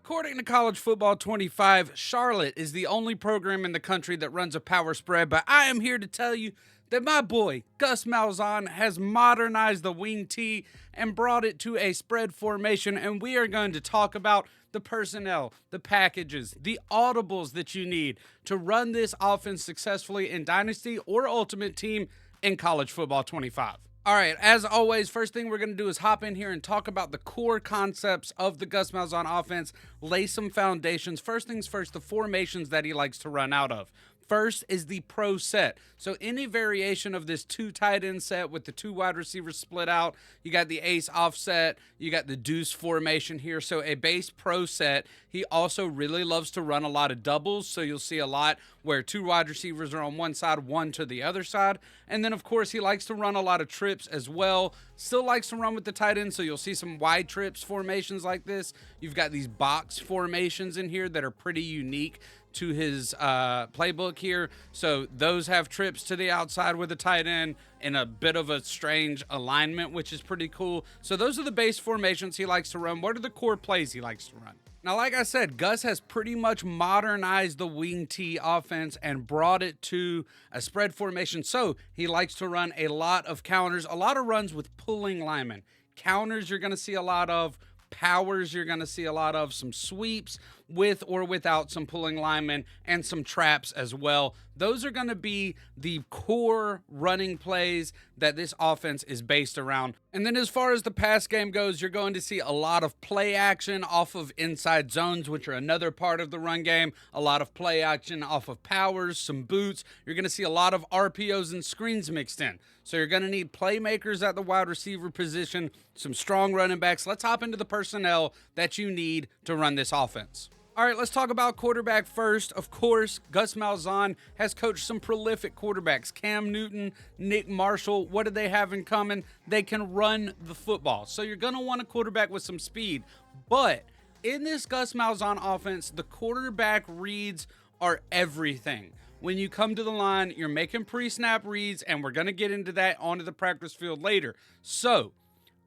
According to College Football 25, Charlotte is the only program in the country that runs a power spread, but I am here to tell you that my boy, Gus Malzahn, has modernized the wing T and brought it to a spread formation, and we are going to talk about the personnel, the packages, the audibles that you need to run this offense successfully in Dynasty or Ultimate Team in College Football 25. All right, as always, first thing we're going to do is hop in here and talk about the core concepts of the Gus Malzahn offense, lay some foundations. First things first, the formations that he likes to run out of. First is the pro set. So any variation of this two tight end set with the two wide receivers split out, you got the ace offset, you got the deuce formation here. So a base pro set. He also really loves to run a lot of doubles. So you'll see a lot where two wide receivers are on one side, one to the other side. And then, of course, he likes to run a lot of trips as well. Still likes to run with the tight end, so you'll see some wide trips formations like this. You've got these box formations in here that are pretty unique to his playbook here. So those have trips to the outside with the tight end in a bit of a strange alignment, which is pretty cool. So those are the base formations he likes to run. What are the core plays he likes to run? Now, like I said, Gus has pretty much modernized the wing T offense and brought it to a spread formation. So he likes to run a lot of counters, a lot of runs with pulling linemen. Counters you're going to see a lot of. Powers you're going to see a lot of, some sweeps with or without some pulling linemen, and some traps as well. Those are going to be the core running plays that this offense is based around. And then as far as the pass game goes, you're going to see a lot of play action off of inside zones, which are another part of the run game. A lot of play action off of powers, some boots. You're going to see a lot of RPOs and screens mixed in. So you're going to need playmakers at the wide receiver position, some strong running backs. Let's hop into the personnel that you need to run this offense. All right, let's talk about quarterback first. Of course, Gus Malzahn has coached some prolific quarterbacks. Cam Newton, Nick Marshall, what do they have in common? They can run the football. So you're going to want a quarterback with some speed. But in this Gus Malzahn offense, the quarterback reads are everything. When you come to the line, you're making pre-snap reads, and we're going to get into that onto the practice field later. So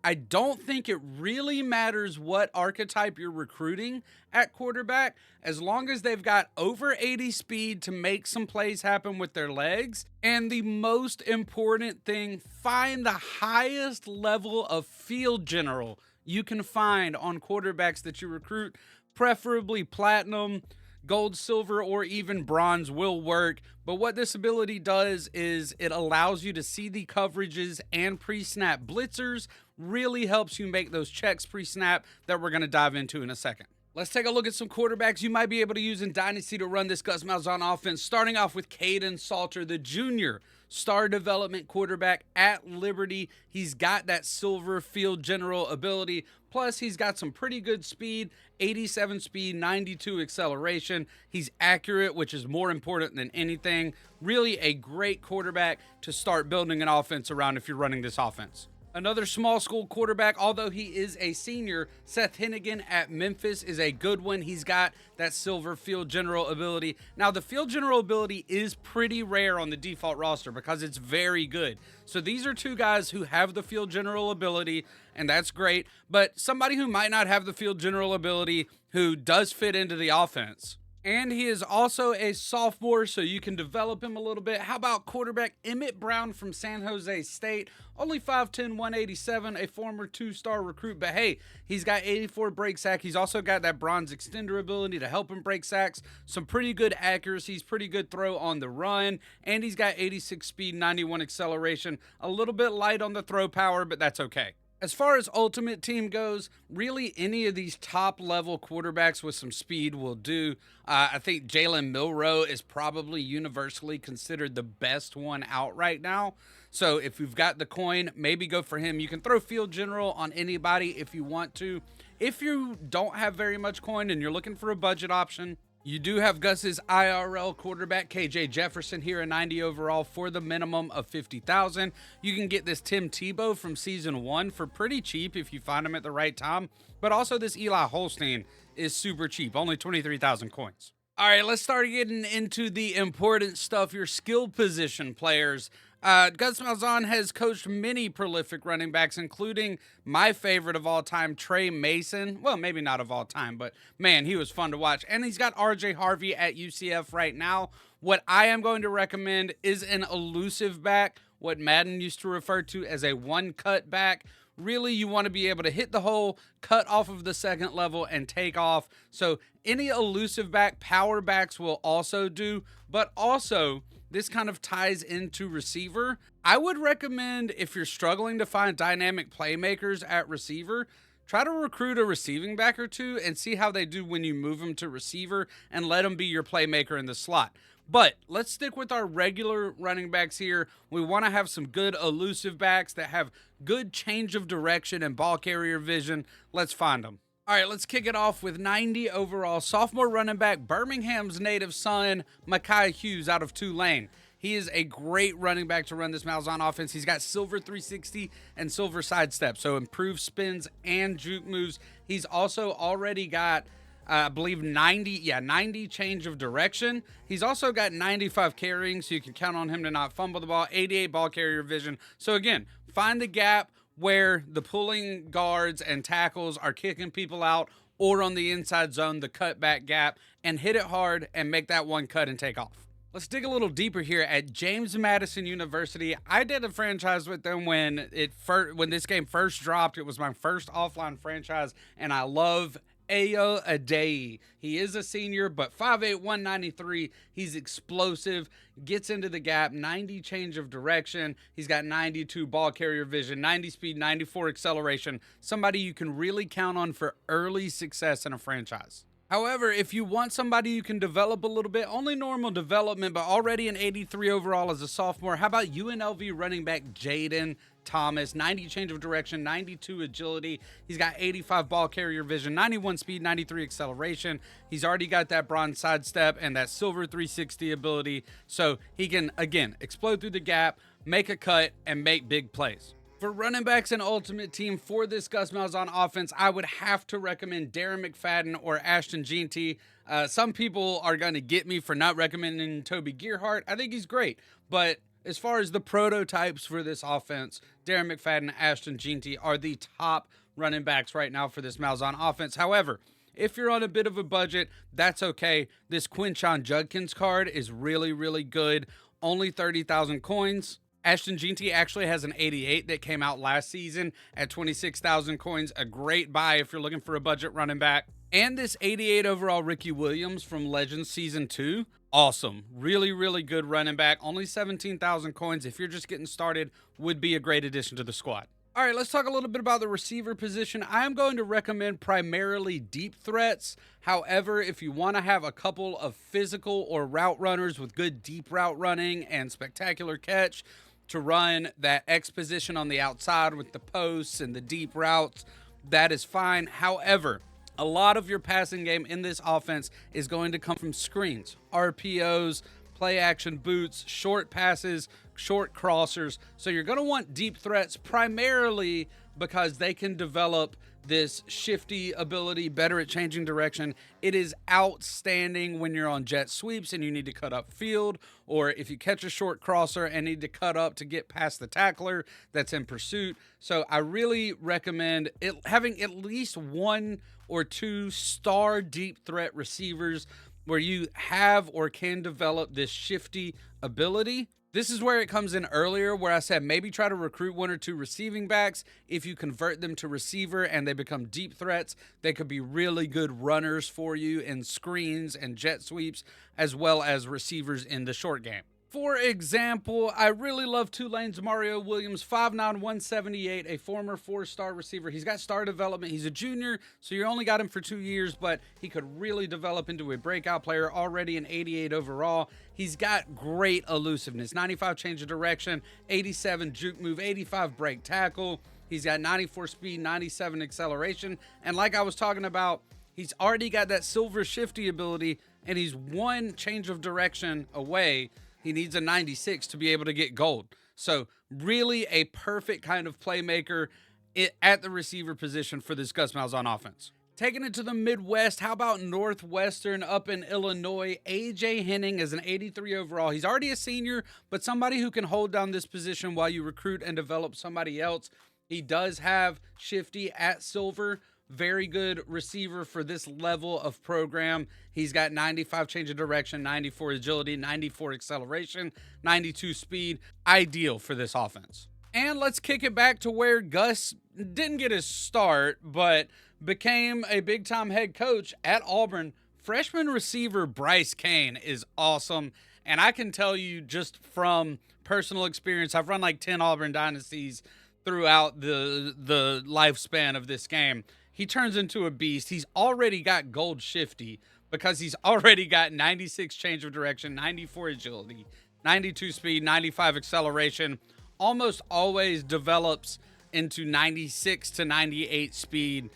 I don't think it really matters what archetype you're recruiting at quarterback, as long as they've got over 80 speed to make some plays happen with their legs. And the most important thing, find the highest level of field general you can find on quarterbacks that you recruit, preferably platinum. Gold, silver, or even bronze will work, but what this ability does is it allows you to see the coverages and pre-snap blitzers, really helps you make those checks pre-snap that we're going to dive into in a second. Let's take a look at some quarterbacks you might be able to use in Dynasty to run this Gus Malzahn offense, starting off with Caden Salter, the junior star development quarterback at Liberty. He's got that silver field general ability, plus he's got some pretty good speed, 87 speed, 92 acceleration. He's accurate, which is more important than anything. Really a great quarterback to start building an offense around if you're running this offense. Another small school quarterback, although he is a senior, Seth Hennigan at Memphis is a good one. He's got that silver field general ability. Now, the field general ability is pretty rare on the default roster because it's very good. So these are two guys who have the field general ability, and that's great. But somebody who might not have the field general ability who does fit into the offense. And he is also a sophomore, so you can develop him a little bit. How about quarterback Emmett Brown from San Jose State? Only 5'10", 187, a former two-star recruit. But hey, he's got 84 break sack. He's also got that bronze extender ability to help him break sacks. Some pretty good accuracies, pretty good throw on the run. And he's got 86 speed, 91 acceleration. A little bit light on the throw power, but that's okay. As far as Ultimate Team goes, really any of these top-level quarterbacks with some speed will do. I think Jalen Milroe is probably universally considered the best one out right now. So if you've got the coin, maybe go for him. You can throw field general on anybody if you want to. If you don't have very much coin and you're looking for a budget option, you do have Gus's IRL quarterback, KJ Jefferson, here, a 90 overall for the minimum of $50,000. You can get this Tim Tebow from season 1 for pretty cheap if you find him at the right time. But also this Eli Holstein is super cheap, only 23,000 coins. All right, let's start getting into the important stuff, your skill position players. Gus Malzahn has coached many prolific running backs, including my favorite of all time, Trey Mason. Well, maybe not of all time, but man, he was fun to watch. And he's got RJ Harvey at UCF right now. What I am going to recommend is an elusive back, what Madden used to refer to as a one-cut back. Really, you want to be able to hit the hole, cut off of the second level, and take off. So any elusive back, power backs will also do, but also this kind of ties into receiver. I would recommend, if you're struggling to find dynamic playmakers at receiver, try to recruit a receiving back or two and see how they do when you move them to receiver and let them be your playmaker in the slot. But let's stick with our regular running backs here. We want to have some good elusive backs that have good change of direction and ball carrier vision. Let's find them. All right, let's kick it off with 90 overall sophomore running back, Birmingham's native son, Mekhi Hughes out of Tulane. He is a great running back to run this Malzahn offense. He's got silver 360 and silver sidestep, so improved spins and juke moves. He's also already got, I believe, 90 change of direction. He's also got 95 carrying, so you can count on him to not fumble the ball, 88 ball carrier vision. So again, find the gap where the pulling guards and tackles are kicking people out, or on the inside zone, the cutback gap, and hit it hard and make that one cut and take off. Let's dig a little deeper here at James Madison University. I did a franchise with them when this game first dropped. It was my first offline franchise, and I love Ayo Adeyi. He is a senior, but 5'8", 193. He's explosive, gets into the gap, 90 change of direction. He's got 92 ball carrier vision, 90 speed, 94 acceleration. Somebody you can really count on for early success in a franchise. However, if you want somebody you can develop a little bit, only normal development, but already an 83 overall as a sophomore, how about UNLV running back Jaden Thomas? 90 change of direction, 92 agility. He's got 85 ball carrier vision, 91 speed, 93 acceleration. He's already got that bronze sidestep and that silver 360 ability. So he can, again, explode through the gap, make a cut, and make big plays. For running backs and Ultimate Team for this Gus Malzahn offense, I would have to recommend Darren McFadden or Ashton Jeanty. Some people are going to get me for not recommending Toby Gearhart. I think he's great. But as far as the prototypes for this offense, Darren McFadden and Ashton Jeanty are the top running backs right now for this Malzahn offense. However, if you're on a bit of a budget, that's okay. This Quinshon Judkins card is really, really good. Only 30,000 coins. Ashton Jeanty actually has an 88 that came out last season at 26,000 coins. A great buy if you're looking for a budget running back. And this 88 overall Ricky Williams from Legends Season 2. Awesome. Really, really good running back. Only 17,000 coins. If you're just getting started, would be a great addition to the squad. All right, let's talk a little bit about the receiver position. I am going to recommend primarily deep threats. However, if you want to have a couple of physical or route runners with good deep route running and spectacular catch, to run that X position on the outside with the posts and the deep routes, that is fine. However, a lot of your passing game in this offense is going to come from screens, RPOs, play action boots, short passes, short crossers. So you're going to want deep threats primarily because they can develop this shifty ability, better at changing direction. It is outstanding when you're on jet sweeps and you need to cut up field, or if you catch a short crosser and need to cut up to get past the tackler that's in pursuit. So I really recommend having at least one or two star deep threat receivers where you have or can develop this shifty ability. This is where it comes in earlier where I said maybe try to recruit one or two receiving backs. If you convert them to receiver and they become deep threats, they could be really good runners for you in screens and jet sweeps, as well as receivers in the short game. For example, I really love Tulane's Mario Williams, 5'9", 178, a former 4-star receiver. He's got star development. He's a junior, so you only got him for 2 years, but he could really develop into a breakout player, already an 88 overall. He's got great elusiveness, 95 change of direction, 87 juke move, 85 break tackle. He's got 94 speed, 97 acceleration, and like I was talking about, he's already got that silver shifty ability, and he's one change of direction away. He needs a 96 to be able to get gold. So really a perfect kind of playmaker at the receiver position for this Gus Malzahn offense. Taking it to the Midwest, how about Northwestern up in Illinois? AJ Henning is an 83 overall. He's already a senior, but somebody who can hold down this position while you recruit and develop somebody else. He does have Shifty at silver. Very good receiver for this level of program. He's got 95 change of direction, 94 agility, 94 acceleration, 92 speed. Ideal for this offense. And let's kick it back to where Gus didn't get his start, but became a big-time head coach at Auburn. Freshman receiver Bryce Kane is awesome. And I can tell you just from personal experience, I've run like 10 Auburn dynasties throughout the lifespan of this game. He turns into a beast. He's already got gold shifty because he's already got 96 change of direction, 94 agility, 92 speed, 95 acceleration. Almost always develops into 96 to 98 speed.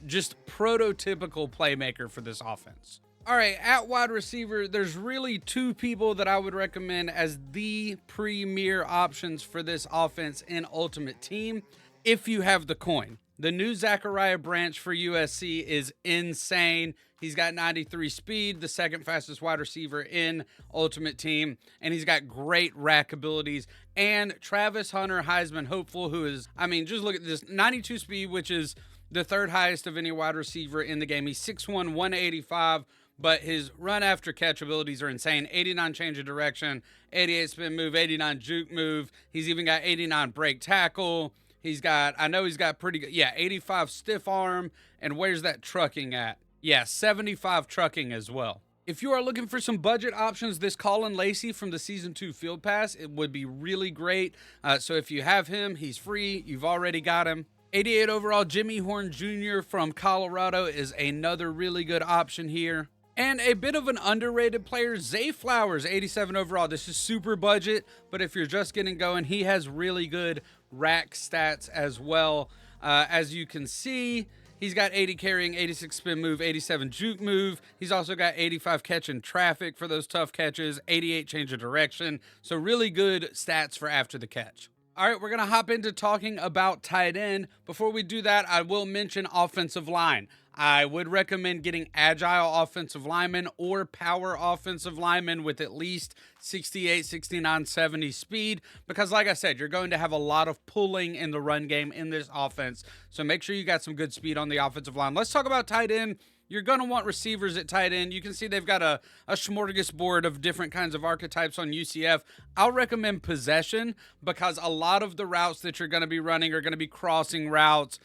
Just prototypical playmaker for this offense. All right, at wide receiver, there's really two people that I would recommend as the premier options for this offense in Ultimate Team if you have the coin. The new Zachariah Branch for USC is insane. He's got 93 speed, the second fastest wide receiver in Ultimate Team, and he's got great rack abilities. And Travis Hunter, Heisman hopeful, who is, I mean, just look at this, 92 speed, which is the third highest of any wide receiver in the game. He's 6'1", 185, but his run after catch abilities are insane. 89 change of direction, 88 spin move, 89 juke move. He's even got 89 break tackle. He's got, I know he's got pretty good, 85 stiff arm. And where's that trucking at? 75 trucking as well. If you are looking for some budget options, this Colin Lacey from the Season 2 Field Pass, it would be really great. So if you have him, he's free. You've already got him. 88 overall, Jimmy Horn Jr. from Colorado is another really good option here. And a bit of an underrated player, Zay Flowers, 87 overall. This is super budget, but if you're just getting going, he has really good rack stats as well. As you can see, he's got 80 carrying, 86 spin move, 87 juke move. He's also got 85 catch in traffic for those tough catches, 88 change of direction. So really good stats for after the catch. All right, we're going to hop into talking about tight end. Before we do that, I will mention offensive line. I would recommend getting agile offensive linemen or power offensive linemen with at least 68, 69, 70 speed because, like I said, you're going to have a lot of pulling in the run game in this offense. So make sure you got some good speed on the offensive line. Let's talk about tight end. You're going to want receivers at tight end. You can see they've got a smorgasbord of different kinds of archetypes on UCF. I'll recommend possession because a lot of the routes that you're going to be running are going to be crossing routes,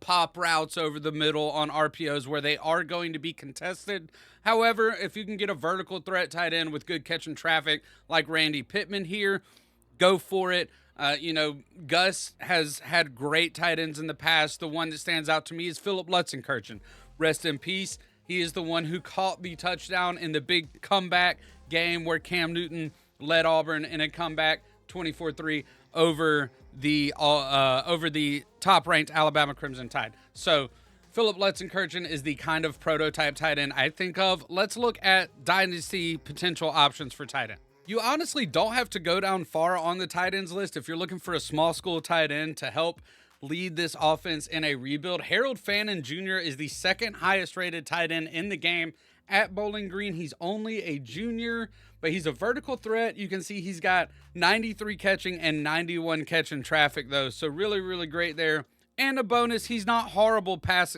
pop routes over the middle on RPOs where they are going to be contested. However, if you can get a vertical threat tight end with good catch and traffic like Randy Pittman here, go for it. Gus has had great tight ends in the past. The one that stands out to me is Philip Lutzenkirchen. Rest in peace. He is the one who caught the touchdown in the big comeback game where Cam Newton led Auburn in a comeback 24-3 over the top-ranked Alabama Crimson Tide. So Philip Lutzenkirchen is the kind of prototype tight end I think of. Let's look at dynasty potential options for tight end. You honestly don't have to go down far on the tight ends list if you're looking for a small school tight end to help lead this offense in a rebuild. Harold Fannin Jr. is the second highest rated tight end in the game at Bowling Green. He's only a junior, but he's a vertical threat. You can see he's got 93 catching and 91 catching traffic though. So really, really great there. And a bonus, he's not horrible pass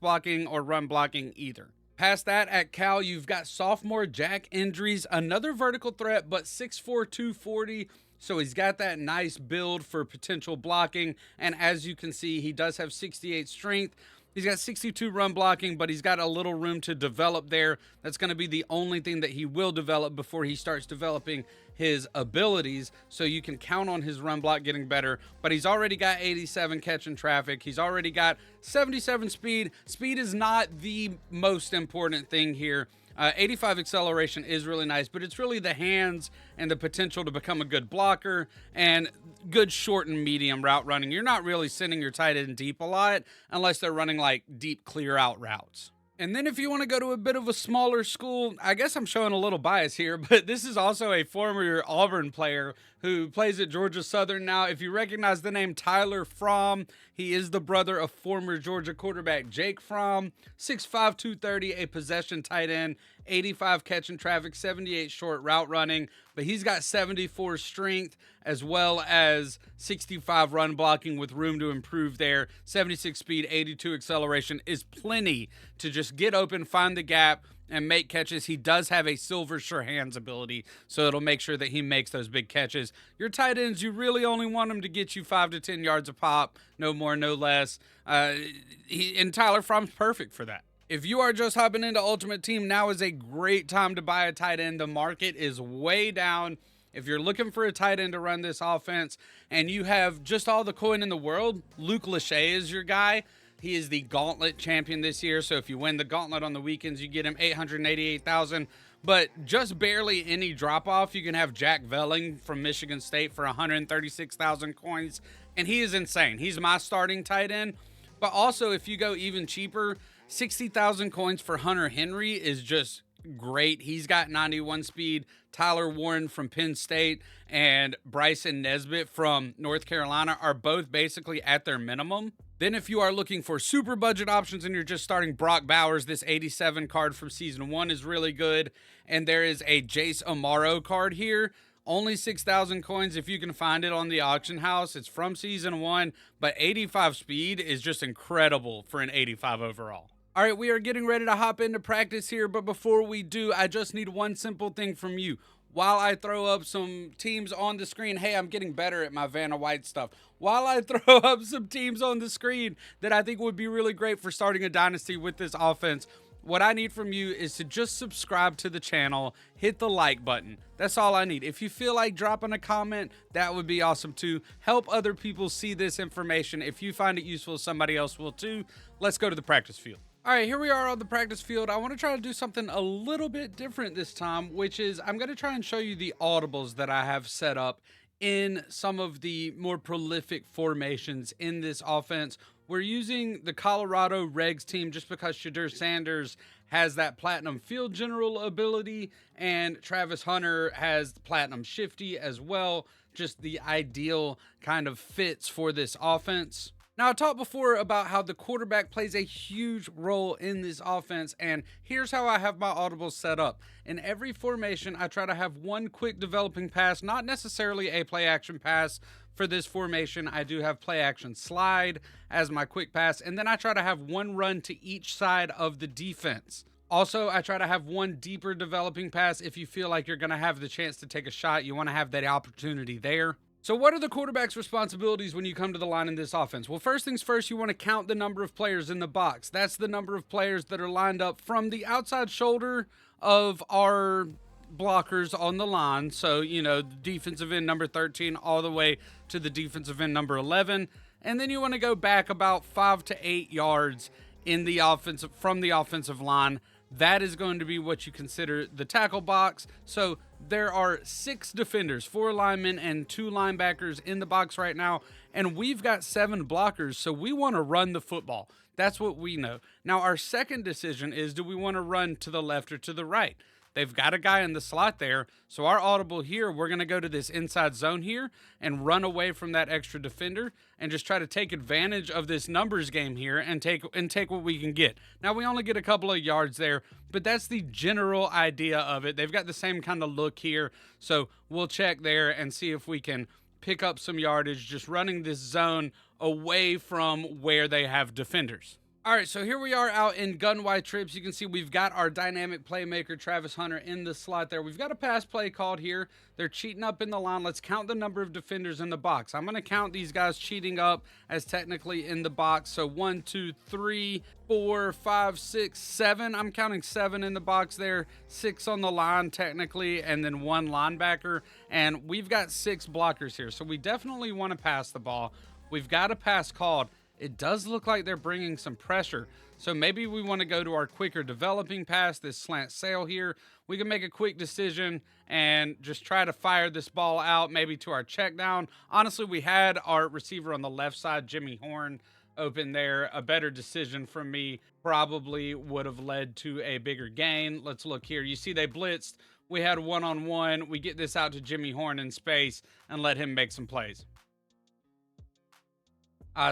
blocking or run blocking either. Past that, at Cal, you've got sophomore Jack Indries, another vertical threat, but 6'4", 240. So he's got that nice build for potential blocking. And as you can see, he does have 68 strength. He's got 62 run blocking, but he's got a little room to develop there. That's going to be the only thing that he will develop before he starts developing his abilities. So you can count on his run block getting better. But he's already got 87 catch in traffic. He's already got 77 speed. Speed is not the most important thing here. 85 acceleration is really nice, but it's really the hands and the potential to become a good blocker and good short and medium route running. You're not really sending your tight end deep a lot unless they're running like deep clear out routes. And then if you want to go to a bit of a smaller school, I guess I'm showing a little bias here, but this is also a former Auburn player who plays at Georgia Southern now. If you recognize the name Tyler Fromm, he is the brother of former Georgia quarterback Jake Fromm. 6'5", 230, a possession tight end, 85 catch and traffic, 78 short route running, but he's got 74 strength as well as 65 run blocking with room to improve there. 76 speed, 82 acceleration is plenty to just get open, find the gap, and make catches. He does have a silver sure hands ability, so it'll make sure that he makes those big catches. Your tight ends, you really only want them to get you 5 to 10 yards a pop, no more, no less. And Tyler Fromm's perfect for that. If you are just hopping into Ultimate Team, now is a great time to buy a tight end. The market is way down. If you're looking for a tight end to run this offense and you have just all the coin in the world, Luke Lachey is your guy. He is the Gauntlet champion this year, so if you win the Gauntlet on the weekends, you get him $888,000. But just barely any drop-off, you can have Jack Velling from Michigan State for 136,000 coins, and he is insane. He's my starting tight end. But also, if you go even cheaper, 60,000 coins for Hunter Henry is just great. He's got 91 speed. Tyler Warren from Penn State and Bryson Nesbitt from North Carolina are both basically at their minimum. Then if you are looking for super budget options and you're just starting, Brock Bowers, this 87 card from season 1 is really good. And there is a Jace Amaro card here. Only 6,000 coins if you can find it on the auction house. It's from season 1, but 85 speed is just incredible for an 85 overall. All right, we are getting ready to hop into practice here, but before we do, I just need one simple thing from you. While I throw up some teams on the screen, hey, I'm getting better at my Vanna White stuff. While I throw up some teams on the screen that I think would be really great for starting a dynasty with this offense, what I need from you is to just subscribe to the channel, hit the like button. That's all I need. If you feel like dropping a comment, that would be awesome too. Help other people see this information. If you find it useful, somebody else will too. Let's go to the practice field. All right, here we are on the practice field. I want to try to do something a little bit different this time, which is I'm going to try and show you the audibles that I have set up in some of the more prolific formations in this offense. We're using the Colorado Regs team just because Shadur Sanders has that platinum field general ability and Travis Hunter has platinum shifty as well. Just the ideal kind of fits for this offense. Now, I talked before about how the quarterback plays a huge role in this offense, and here's how I have my audibles set up. In every formation, I try to have one quick developing pass, not necessarily a play action pass. For this formation, I do have play action slide as my quick pass, and then I try to have one run to each side of the defense. Also, I try to have one deeper developing pass if you feel like you're going to have the chance to take a shot. You want to have that opportunity there. So what are the quarterback's responsibilities when you come to the line in this offense? Well, first things first, you want to count the number of players in the box. That's the number of players that are lined up from the outside shoulder of our blockers on the line. So, you know, defensive end number 13 all the way to the defensive end number 11. And then you want to go back about 5 to 8 yards in the offensive from the offensive line. That is going to be what you consider the tackle box. So there are 6 defenders, 4 linemen and 2 linebackers in the box right now. And we've got 7 blockers. So we want to run the football. That's what we know. Now, our second decision is, do we want to run to the left or to the right? They've got a guy in the slot there. So our audible here, we're going to go to this inside zone here and run away from that extra defender and just try to take advantage of this numbers game here and take what we can get. Now, we only get a couple of yards there, but that's the general idea of it. They've got the same kind of look here. So we'll check there and see if we can pick up some yardage just running this zone away from where they have defenders. All right, so here we are out in gun wide trips. You can see we've got our dynamic playmaker, Travis Hunter, in the slot there. We've got a pass play called here. They're cheating up in the line. Let's count the number of defenders in the box. I'm going to count these guys cheating up as technically in the box. So 1, 2, 3, 4, 5, 6, 7. I'm counting 7 in the box there. 6 on the line technically, and then 1 linebacker. And we've got 6 blockers here. So we definitely want to pass the ball. We've got a pass called. It does look like they're bringing some pressure. So maybe we want to go to our quicker developing pass, this slant sail here. We can make a quick decision and just try to fire this ball out, maybe to our check down. Honestly, we had our receiver on the left side, Jimmy Horn, open there. A better decision from me probably would have led to a bigger gain. Let's look here. You see they blitzed. We had one-on-one. We get this out to Jimmy Horn in space and let him make some plays.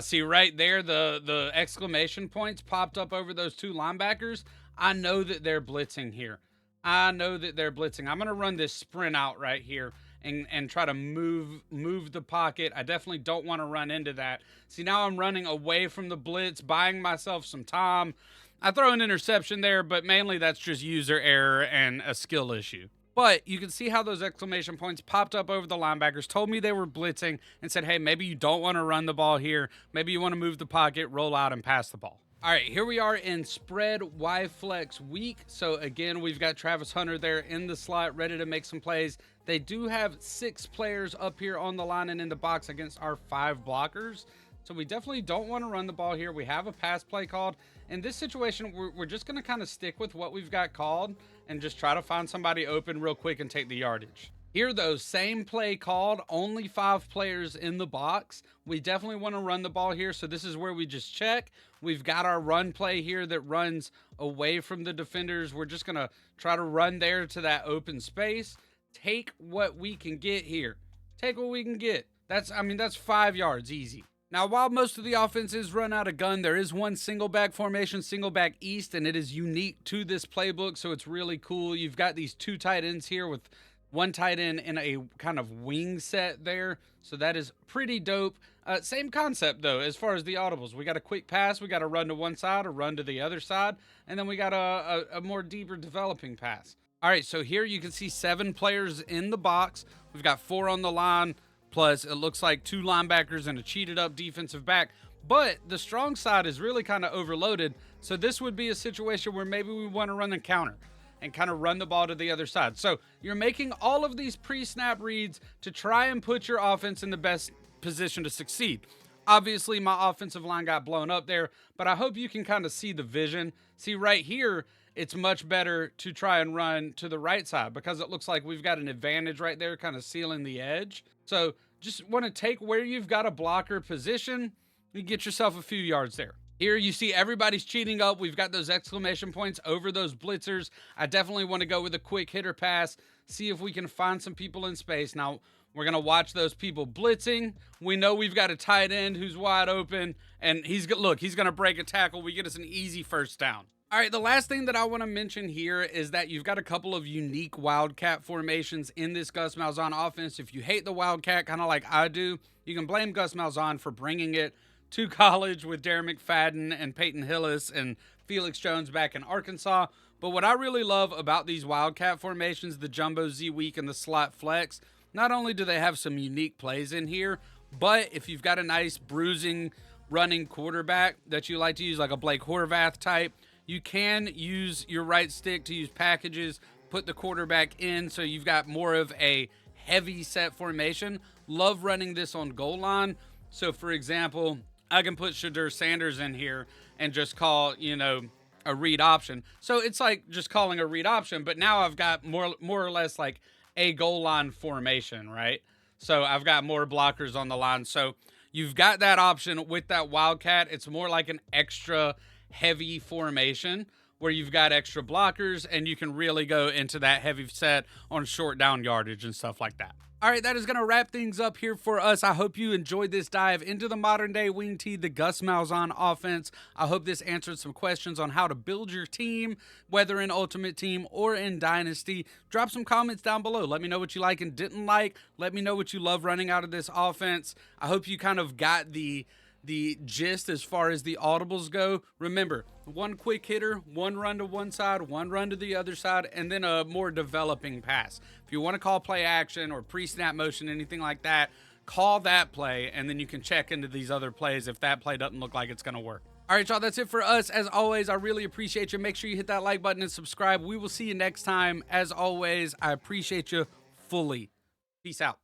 See right there, the exclamation points popped up over those two linebackers. I know that they're blitzing here. I know that they're blitzing. I'm gonna run this sprint out right here and try to move the pocket. I definitely don't want to run into that. See, now I'm running away from the blitz, buying myself some time. I throw an interception there, but mainly that's just user error and a skill issue. But you can see how those exclamation points popped up over the linebackers, told me they were blitzing, and said, hey, maybe you don't want to run the ball here. Maybe you want to move the pocket, roll out, and pass the ball. All right, here we are in spread Y flex week. So again, we've got Travis Hunter there in the slot, ready to make some plays. They do have 6 players up here on the line and in the box against our 5 blockers. So we definitely don't want to run the ball here. We have a pass play called. In this situation, we're just going to kind of stick with what we've got called and just try to find somebody open real quick and take the yardage. Here, though, same play called, only 5 players in the box. We definitely want to run the ball here, so this is where we just check. We've got our run play here that runs away from the defenders. We're just going to try to run there to that open space. Take what we can get here. Take what we can get. That's 5 yards easy. Now, while most of the offenses run out of gun, there is one single back formation, single back east, and it is unique to this playbook, so it's really cool. You've got these 2 tight ends here with one tight end in a kind of wing set there, so that is pretty dope. Same concept, though, as far as the audibles. We got a quick pass, we got a run to one side, a run to the other side, and then we got a more deeper developing pass. All right, so here you can see 7 players in the box. We've got 4 on the line, plus it looks like 2 linebackers and a cheated up defensive back. But the strong side is really kind of overloaded, so this would be a situation where maybe we want to run a counter and kind of run the ball to the other side. So you're making all of these pre-snap reads to try and put your offense in the best position to succeed. Obviously, my offensive line got blown up there, but I hope you can kind of see the vision. See right here, it's much better to try and run to the right side because it looks like we've got an advantage right there, kind of sealing the edge. So just want to take where you've got a blocker position, you get yourself a few yards there. Here you see everybody's cheating up. We've got those exclamation points over those blitzers. I definitely want to go with a quick hitter pass, see if we can find some people in space. Now, we're going to watch those people blitzing. We know we've got a tight end who's wide open, and he's going to break a tackle. We get us an easy first down. All right, the last thing that I want to mention here is that you've got a couple of unique Wildcat formations in this Gus Malzahn offense. If you hate the Wildcat, kind of like I do, you can blame Gus Malzahn for bringing it to college with Darren McFadden and Peyton Hillis and Felix Jones back in Arkansas. But what I really love about these Wildcat formations, the Jumbo Z Week and the Slot Flex, not only do they have some unique plays in here, but if you've got a nice bruising running quarterback that you like to use, like a Blake Horvath type, you can use your right stick to use packages, put the quarterback in so you've got more of a heavy set formation. Love running this on goal line. So, for example, I can put Shadur Sanders in here and just call, a read option. So it's like just calling a read option, but now I've got more or less like a goal line formation, right? So I've got more blockers on the line. So you've got that option with that Wildcat. It's more like an extra heavy formation where you've got extra blockers and you can really go into that heavy set on short down yardage and stuff like that. All right, that is going to wrap things up here for us. I hope you enjoyed this dive into the modern day wing tee, the Gus Malzahn offense. I hope this answered some questions on how to build your team, whether in Ultimate Team or in Dynasty. Drop some comments down below. Let me know what you like and didn't like. Let me know what you love running out of this offense. I hope you kind of got the gist as far as the audibles go. Remember, one quick hitter, one run to one side, one run to the other side, and then a more developing pass. If you want to call play action or pre-snap motion, anything like that, call that play, and then you can check into these other plays if that play doesn't look like it's going to work. All right, y'all, that's it for us. As always, I really appreciate you. Make sure you hit that like button and subscribe. We will see you next time. As always, I appreciate you fully. Peace out.